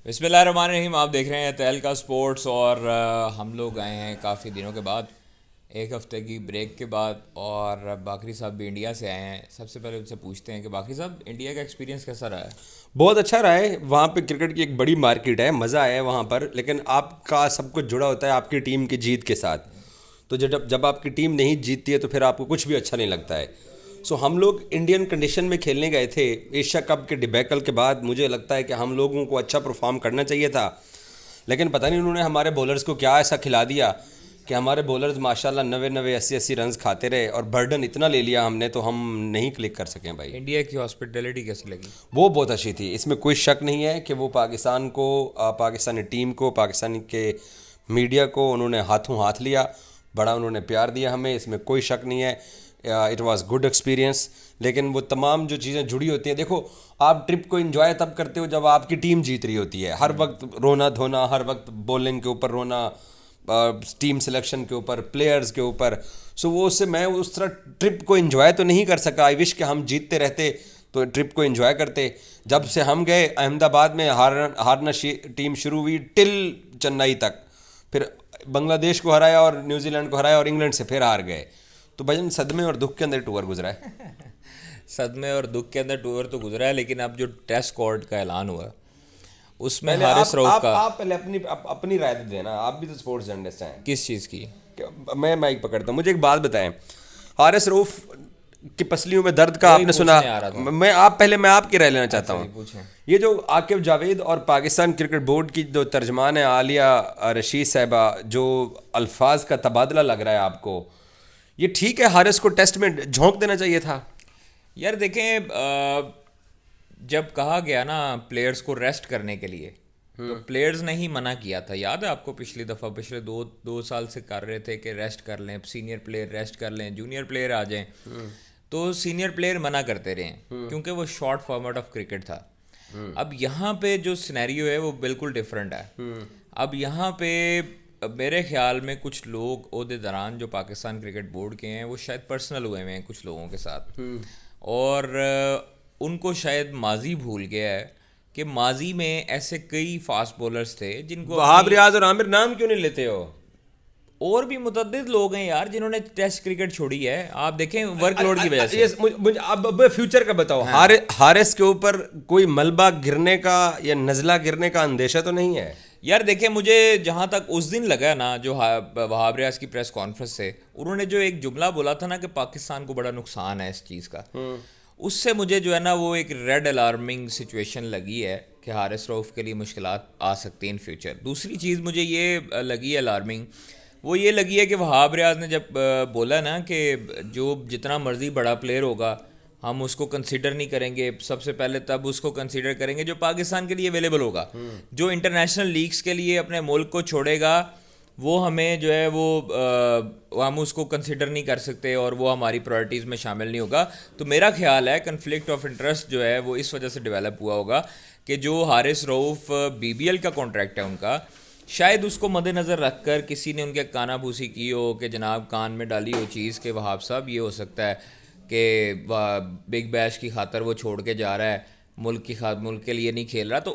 بسم اللہ الرحمن الرحیم. آپ دیکھ رہے ہیں تہلکہ سپورٹس اور ہم لوگ آئے ہیں کافی دنوں کے بعد, ایک ہفتے کی بریک کے بعد, اور باقری صاحب بھی انڈیا سے آئے ہیں. سب سے پہلے ان سے پوچھتے ہیں کہ باقری صاحب انڈیا کا ایکسپیرینس کیسا رہا ہے؟ بہت اچھا رہا ہے. وہاں پہ کرکٹ کی ایک بڑی مارکیٹ ہے, مزہ آیا ہے وہاں پر, لیکن آپ کا سب کچھ جڑا ہوتا ہے آپ کی ٹیم کی جیت کے ساتھ. تو جب آپ کی ٹیم نہیں جیتتی ہے تو پھر آپ کو کچھ بھی اچھا نہیں لگتا ہے. ہم لوگ انڈین کنڈیشن میں کھیلنے گئے تھے. ایشیا کپ کے ڈبیکل کے بعد مجھے لگتا ہے کہ ہم لوگوں کو اچھا پرفارم کرنا چاہیے تھا, لیکن پتہ نہیں انہوں نے ہمارے بولرز کو کیا ایسا کھلا دیا کہ ہمارے بولرز ماشاءاللہ 90-80 رنز کھاتے رہے, اور برڈن اتنا لے لیا ہم نے تو ہم نہیں کلک کر سکیں بھائی. انڈیا کی ہاسپٹیلٹی کیسی لگی؟ وہ بہت اچھی تھی, اس میں کوئی شک نہیں ہے کہ وہ پاکستان کو, پاکستانی ٹیم کو, پاکستانی کے میڈیا کو انہوں نے ہاتھوں ہاتھ لیا, بڑا انہوں نے پیار دیا ہمیں, اس میں کوئی شک نہیں ہے. It was good experience. لیکن وہ تمام جو چیزیں جڑی ہوتی ہیں, دیکھو آپ ٹرپ کو انجوائے تب کرتے ہو جب آپ کی ٹیم جیت رہی ہوتی ہے. ہر وقت رونا دھونا, ہر وقت بولنگ کے اوپر رونا, ٹیم سلیکشن کے اوپر, پلیئرز کے اوپر. وہ اس سے میں اس طرح ٹرپ کو انجوائے تو نہیں کر سکا. آئی وش کہ ہم جیتتے رہتے تو ٹرپ کو انجوائے کرتے. جب سے ہم گئے احمد آباد میں ہارنا ٹیم شروع ہوئی ٹل چنئی تک, پھر بنگلہ دیش کو ہرایا اور نیوزی لینڈ کو ہرایا اور انگلینڈ سے پھر ہار گئے. تو بھائی صدمے اور دکھ کے اندر ٹور گزرا ہے. صدمے اور دکھ کے اندر ٹور تو گزرا ہے, لیکن اب جو ٹیسٹ اسکواڈ کا اعلان ہوا اس میں پہلے حارث رؤف کا آپ پہلے اپنی رائے دینا, آپ بھی تو اسپورٹس جرنلسٹ ہیں. کس چیز کی؟ میں مائک پکڑتا ہوں, مجھے ایک بات بتائیں. حارث رؤف کی پسلیوں میں درد کا آپ وہی نے سنا؟ پوچھنے آ رہا تھا. میں آپ کی رائے لینا چاہتا ہوں. پوچھیں. یہ جو عاقب جاوید اور پاکستان کرکٹ بورڈ کی جو ترجمان ہے عالیہ رشید صاحبہ, جو الفاظ کا تبادلہ لگ رہا ہے آپ کو, یہ ٹھیک ہے حارث کو ٹیسٹ میں جھونک دینا چاہیے تھا؟ یار دیکھیں, جب کہا گیا نا پلیئرز کو ریسٹ کرنے کے لیے, تو پلیئرز نے ہی منع کیا تھا. یاد ہے آپ کو پچھلی دفعہ پچھلے دو سال سے کر رہے تھے کہ ریسٹ کر لیں, سینئر پلیئر ریسٹ کر لیں, جونیئر پلیئر آ جائیں. تو سینئر پلیئر منع کرتے رہے کیونکہ وہ شارٹ فارمیٹ آف کرکٹ تھا. اب یہاں پہ جو سینیریو ہے وہ بالکل ڈفرینٹ ہے. اب یہاں پہ میرے خیال میں کچھ لوگ عہدے داران جو پاکستان کرکٹ بورڈ کے ہیں وہ شاید پرسنل ہوئے ہوئے ہیں کچھ لوگوں کے ساتھ, اور ان کو شاید ماضی بھول گیا ہے کہ ماضی میں ایسے کئی فاسٹ بولرز تھے جن کو وہاب ریاض اور عامر نام کیوں نہیں لیتے ہو؟ اور بھی متعدد لوگ ہیں یار جنہوں نے ٹیسٹ کرکٹ چھوڑی ہے. آپ دیکھیں ورک لوڈ کی وجہ سے. اب فیوچر کا بتاؤ, حارث کے اوپر کوئی ملبہ گرنے کا یا نزلہ گرنے کا اندیشہ تو نہیں ہے؟ یار دیکھیں, مجھے جہاں تک اس دن لگا نا جو وہاب ریاض کی پریس کانفرنس سے انہوں نے جو ایک جملہ بولا تھا نا کہ پاکستان کو بڑا نقصان ہے اس چیز کا, اس سے مجھے جو ہے نا وہ ایک ریڈ الارمنگ سچویشن لگی ہے کہ حارث رؤف کے لیے مشکلات آ سکتی ہیں ان فیوچر. دوسری چیز مجھے یہ لگی ہے الارمنگ, وہ یہ لگی ہے کہ وہاب ریاض نے جب بولا نا کہ جو جتنا مرضی بڑا پلیئر ہوگا ہم اس کو کنسیڈر نہیں کریں گے, سب سے پہلے تب اس کو کنسیڈر کریں گے جو پاکستان کے لیے اویلیبل ہوگا. جو انٹرنیشنل لیگز کے لیے اپنے ملک کو چھوڑے گا وہ ہمیں جو ہے وہ ہم اس کو کنسیڈر نہیں کر سکتے اور وہ ہماری پرائرٹیز میں شامل نہیں ہوگا. تو میرا خیال ہے کنفلکٹ آف انٹرسٹ جو ہے وہ اس وجہ سے ڈیولپ ہوا ہوگا کہ جو حارث رؤف BBL کا کانٹریکٹ ہے ان کا, شاید اس کو مد نظر رکھ کر کسی نے ان کے کانا بھوسی کی ہو کہ جناب کان میں ڈالی ہو چیز کہ وہاب صاحب یہ ہو سکتا ہے کہ بگ بیش کی خاطر وہ چھوڑ کے جا رہا ہے, ملک کے لیے نہیں کھیل رہا. تو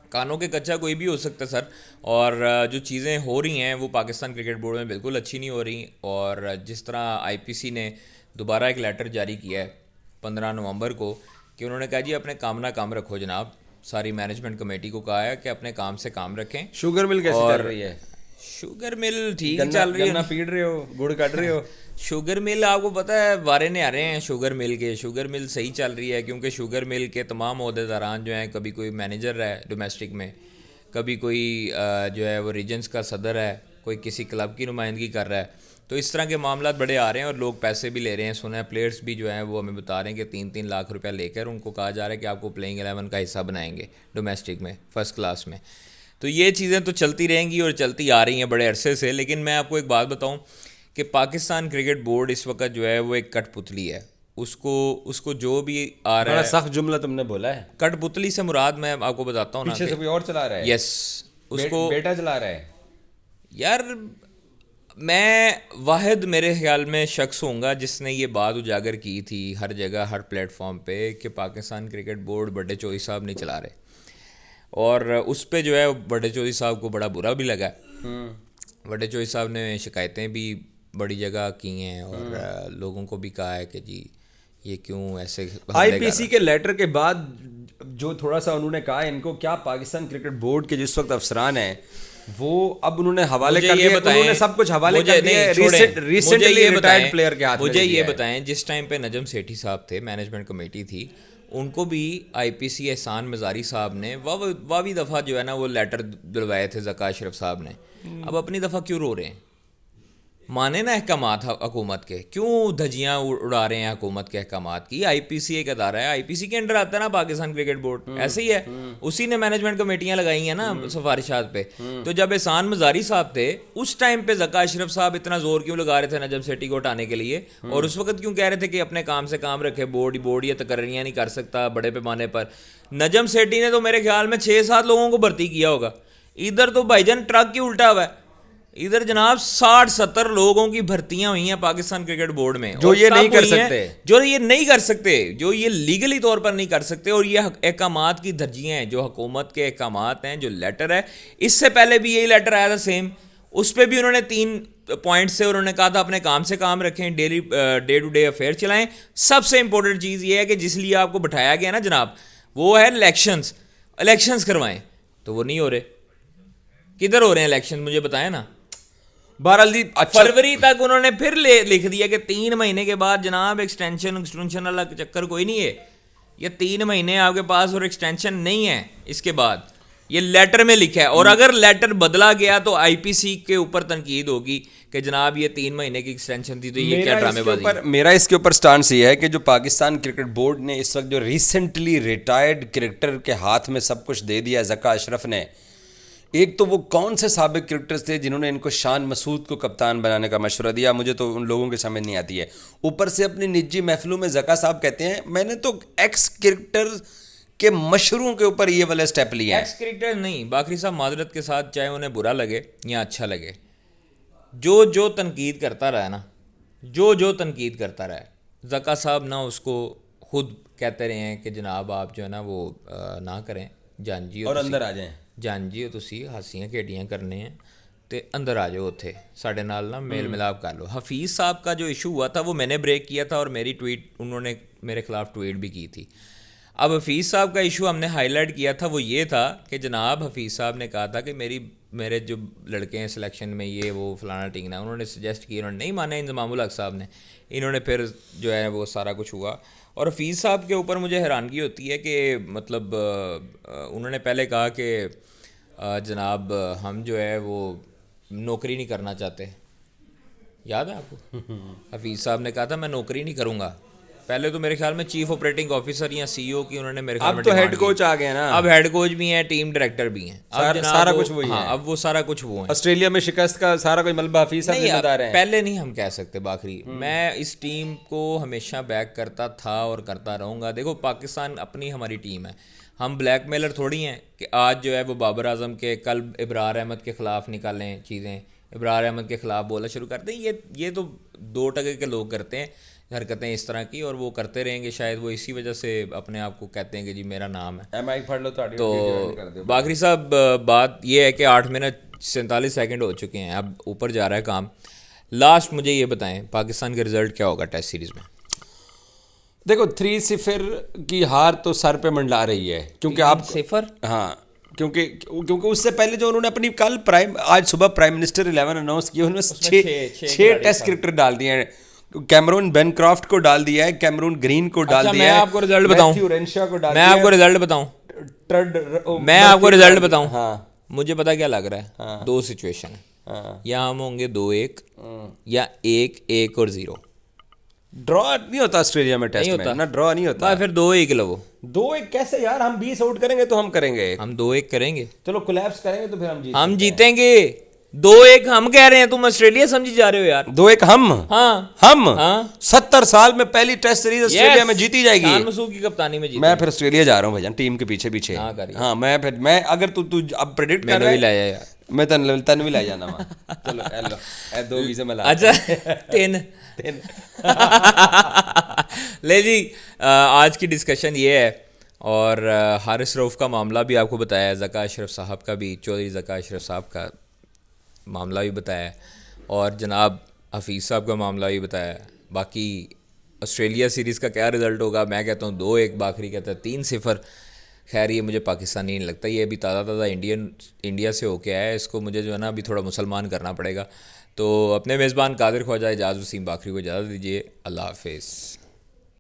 کانوں کے کچا کوئی بھی ہو سکتا ہے سر, اور جو چیزیں ہو رہی ہیں وہ پاکستان کرکٹ بورڈ میں بالکل اچھی نہیں ہو رہی. اور جس طرح IPC نے دوبارہ ایک لیٹر جاری کیا ہے 15 نومبر کو کہ انہوں نے کہا جی اپنے کام نہ کام رکھو جناب, ساری مینجمنٹ کمیٹی کو کہا ہے کہ اپنے کام سے کام رکھیں. شوگر مل کیسے چل رہی ہے؟ شوگر مل ٹھیک چل رہی ہے. گنا پیڑ رہے ہو, گڑ کٹ رہے ہو؟ شوگر مل آپ کو پتہ ہے وارے نے آ رہے ہیں شوگر مل کے. شوگر مل صحیح چل رہی ہے کیونکہ شوگر مل کے تمام عہدے داران جو ہیں, کبھی کوئی مینیجر رہا ہے ڈومیسٹک میں, کبھی کوئی جو ہے وہ ریجنس کا صدر ہے, کوئی کسی کلب کی نمائندگی کر رہا ہے. تو اس طرح کے معاملات بڑے آ رہے ہیں اور لوگ پیسے بھی لے رہے ہیں. سنا ہے پلیئرس بھی جو ہیں وہ ہمیں بتا رہے ہیں کہ 3-3 لاکھ روپیہ لے کر ان کو کہا جا رہا ہے کہ آپ کو پلینگ 11 کا حصہ بنائیں گے ڈومیسٹک میں, فرسٹ کلاس میں. تو یہ چیزیں تو چلتی رہیں گی اور چلتی آ رہی ہیں بڑے عرصے سے. لیکن میں آپ کو ایک بات بتاؤں کہ پاکستان کرکٹ بورڈ اس وقت جو ہے وہ ایک کٹ پتلی ہے. اس کو جو بھی آ رہا ہے, بڑا سخت جملہ تم نے بولا ہے. کٹ پتلی سے مراد میں آپ کو بتاتا ہوں نا, پیچھے سے کوئی اور چلا رہا ہے. یس, اس کو بیٹا چلا رہا ہے. یار میں واحد میرے خیال میں شخص ہوں گا جس نے یہ بات اجاگر کی تھی ہر جگہ ہر پلیٹ فارم پہ کہ پاکستان کرکٹ بورڈ بڑے چوئی صاحب نہیں چلا رہے. اور اس پہ جو ہے بڑے چودھری صاحب کو بڑا برا بھی لگا. بڑے چودھری صاحب نے شکایتیں بھی بڑی جگہ کی ہیں اور لوگوں کو بھی کہا ہے کہ جی یہ کیوں ایسے. آئی پی سی کے لیٹر کے بعد جو تھوڑا سا انہوں نے کہا ان کو کیا پاکستان کرکٹ بورڈ کے جس وقت افسران ہیں وہ اب انہوں نے حوالے کر دیا, انہوں نے سب کچھ حوالے کر دیا ریسنٹلی ریٹائرڈ پلیئر کے ہاتھ میں. مجھے یہ بتائیں جس ٹائم پہ نجم سیٹھی صاحب تھے, مینجمنٹ کمیٹی تھی, ان کو بھی آئی پی سی احسان مزاری صاحب نے واوی دفعہ جو ہے نا وہ لیٹر دلوائے تھے زکا اشرف صاحب نے. اب اپنی دفعہ کیوں رو رہے ہیں؟ مانے نا احکامات حکومت کے, کیوں دھجیاں اڑا رہے ہیں حکومت کے احکامات کی؟ آئی پی سی ایک ادارہ ہے, آئی پی سی کے انڈر آتا ہے نا پاکستان کرکٹ بورڈ, ایسے ہی ہے, اسی نے مینجمنٹ کمیٹیاں لگائی ہیں نا سفارشات پہ. تو جب احسان مزاری صاحب تھے اس ٹائم پہ زکا اشرف صاحب اتنا زور کیوں لگا رہے تھے نجم سیٹھی کو ہٹانے کے لیے, اور اس وقت کیوں کہہ رہے تھے کہ اپنے کام سے کام رکھے, بورڈ یہ تقرریاں نہیں کر سکتا بڑے پیمانے پر. نجم سیٹھی نے تو میرے خیال میں 6-7 لوگوں کو بھرتی کیا ہوگا. ادھر تو بھائی جان ٹرک کی الٹا ہوا ہے, ادھر جناب 60-70 لوگوں کی بھرتیاں ہوئی ہیں پاکستان کرکٹ بورڈ میں, جو یہ نہیں کر سکتے, جو یہ نہیں کر سکتے, جو یہ لیگلی طور پر نہیں کر سکتے. اور یہ احکامات کی درجیاں ہیں, جو حکومت کے احکامات ہیں, جو لیٹر ہے. اس سے پہلے بھی یہی لیٹر آیا تھا سیم, اس پہ بھی انہوں نے 3 پوائنٹ سے انہوں نے کہا تھا اپنے کام سے کام رکھیں, daily day to day affair چلائیں. سب سے امپورٹنٹ چیز یہ ہے کہ جس لیے آپ کو بٹھایا گیا نا جناب, وہ ہے الیکشنز کروائیں. تو وہ نہیں ہو رہے. کدھر ہو رہے ہیں الیکشن مجھے بتائیں نا. بہرحال جی فروری تک انہوں نے پھر لکھ دیا کہ 3 مہینے کے بعد جناب ایکسٹینشن والا چکر کوئی نہیں ہے. یہ 3 مہینے آپ کے پاس اور ایکسٹینشن نہیں ہے اس کے بعد, یہ لیٹر میں لکھا ہے. اور اگر لیٹر بدلا گیا تو آئی پی سی کے اوپر تنقید ہوگی کہ جناب یہ 3 مہینے کی ایکسٹینشن تھی تو یہ کیا ڈرامے بازی. میرا اس کے اوپر سٹانس یہ ہے کہ جو پاکستان کرکٹ بورڈ نے اس وقت جو ریسنٹلی ریٹائرڈ کرکٹر کے ہاتھ میں سب کچھ دے دیا زکا اشرف نے, ایک تو وہ کون سے سابق کرکٹرز تھے جنہوں نے ان کو شان مسعود کو کپتان بنانے کا مشورہ دیا, مجھے تو ان لوگوں کی سمجھ نہیں آتی ہے. اوپر سے اپنی نجی محفلوں میں زکا صاحب کہتے ہیں میں نے تو ایکس کرکٹر کے مشہوروں کے اوپر یہ والے سٹیپ لیے ہیں. ایکس کرکٹر نہیں, باقری صاحب معذرت کے ساتھ, چاہے انہیں برا لگے یا اچھا لگے, جو تنقید کرتا رہا نا, جو تنقید کرتا رہا, زکا صاحب نہ اس کو خود کہتے رہے ہیں کہ جناب آپ جو ہے نا وہ نہ کریں, جان جی اور اندر آ جائیں, جان جی تسی ہاسیاں کھیڈیاں کرنے ہیں تے اندر آ جاؤ, اتھے ساڈے نال نا میل ملاپ کر لو. حفیظ صاحب کا جو ایشو ہوا تھا وہ میں نے بریک کیا تھا اور میری ٹویٹ انہوں نے میرے خلاف ٹویٹ بھی کی تھی. اب حفیظ صاحب کا ایشو ہم نے ہائی لائٹ کیا تھا, وہ یہ تھا کہ جناب حفیظ صاحب نے کہا تھا کہ میرے جو لڑکے ہیں سلیکشن میں یہ وہ فلانا ٹھیکنا, انہوں نے سجیسٹ کیا, انہوں نے نہیں مانا انضمام الحق صاحب نے, انہوں نے پھر جو ہے وہ سارا کچھ ہوا. اور حفیظ صاحب کے اوپر مجھے حیرانگی ہوتی ہے کہ مطلب انہوں نے پہلے کہا کہ جناب ہم جو ہے وہ نوکری نہیں کرنا چاہتے, یاد ہے آپ کو؟ حفیظ صاحب نے کہا تھا میں نوکری نہیں کروں گا. پہلے تو میرے خیال میں چیف آپریٹنگ آفیسر یا سی او کی انہوں نے میرے خیال میں اب تو ہیڈ کوچ آ گئے نا, اب ہیڈ کوچ بھی ہیں, ٹیم ڈائریکٹر بھی ہیں, سارا کچھ وہی ہے. اب وہ سارا کچھ وہ ہیں. آسٹریلیا میں شکست کا سارا کوئی ملبہ حفیظ صاحب ذمہ دار ہیں. پہلے نہیں ہم کہہ سکتے باقری, میں اس ٹیم کو ہمیشہ بیک کرتا تھا اور کرتا رہوں گا. دیکھو پاکستان اپنی ہماری ٹیم ہے, ہم بلیک میلر تھوڑی ہیں کہ آج جو ہے وہ بابر اعظم کے, کل ابرار احمد کے خلاف نکالیں چیزیں, ابرار احمد کے خلاف بولنا شروع کر دیں. یہ تو 2% کے لوگ کرتے ہیں حرکتیں اس طرح کی, اور وہ کرتے رہیں گے. شاید وہ اسی وجہ سے اپنے آپ کو کہتے ہیں کہ جی میرا نام ہے. تو باقری صاحب بات یہ ہے کہ 8 منٹ 47 سیکنڈ ہو چکے ہیں, اب اوپر جا رہا ہے کام. لاسٹ مجھے یہ بتائیں پاکستان کا رزلٹ کیا ہوگا ٹیسٹ سیریز میں؟ دیکھو 3-0 کی ہار تو سر پہ منڈلا رہی ہے, کیونکہ آپ 0 ہاں کیونکہ اس سے پہلے جو انہوں نے اپنی آج صبح پرائم منسٹر 11 اناؤنس کیا, انہوں نے 6 ٹیسٹ کرکٹر ڈال دیے ہیں. کیمرون بین کرافٹ کو ڈال دیا ہے, کیمرون گرین کو ڈال دیا ہے, میں آپ کو رزلٹ بتاؤں, ہاں مجھے پتا کیا لگ رہا ہے, 2 سچویشن ہے, یا ہم ہوں گے 2-1 یا 1-1 اور 0. ڈرا نہیں ہوتا آسٹریلیا میں ٹیسٹ میں, نہ ڈرا نہیں ہوتا. پھر 2-1 لو. 2-1 کیسے یار, ہم 20 آؤٹ کریں گے تو ہم کریں گے, ہم 2-1 کریں گے. چلو کولیپس کریں گے تو پھر ہم جیتیں گے. 2-1 ہم کہہ رہے ہیں, تم آسٹریلیا سمجھی جا رہے ہو یار. 2-1 ہم 70 سال میں پہلی ٹیسٹ سیریز آسٹریلیا میں جیتی جائے گی. شان مسعود کی کپتانی میں میں پھر آسٹریلیا جا رہا ہوں بھائی ٹیم کے پیچھے. ہاں میں اگر تو اب پریڈکٹ کر رہا ہے, میں تن بھی لے جانا وہاں. چلو اے 2 ویزے میں لا. اچھا 3 لے جی. آج کی ڈسکشن یہ ہے, اور حارث رؤف کا معاملہ بھی آپ کو بتایا ہے, ذکا اشرف صاحب کا بھی, چودھری ذکا اشرف صاحب کا معاملہ بھی بتایا ہے, اور جناب حفیظ صاحب کا معاملہ بھی بتایا ہے. باقی آسٹریلیا سیریز کا کیا رزلٹ ہوگا, میں کہتا ہوں 2-1, باکری کہتا ہے 3-0. خیر یہ مجھے پاکستانی نہیں لگتا, یہ ابھی تازہ انڈیا سے ہو کے آیا ہے, اس کو مجھے جو ہے نا ابھی تھوڑا مسلمان کرنا پڑے گا. تو اپنے میزبان قادر خواجہ اعجاز وسیم باکری کو اجازت دیجیے, اللہ حافظ.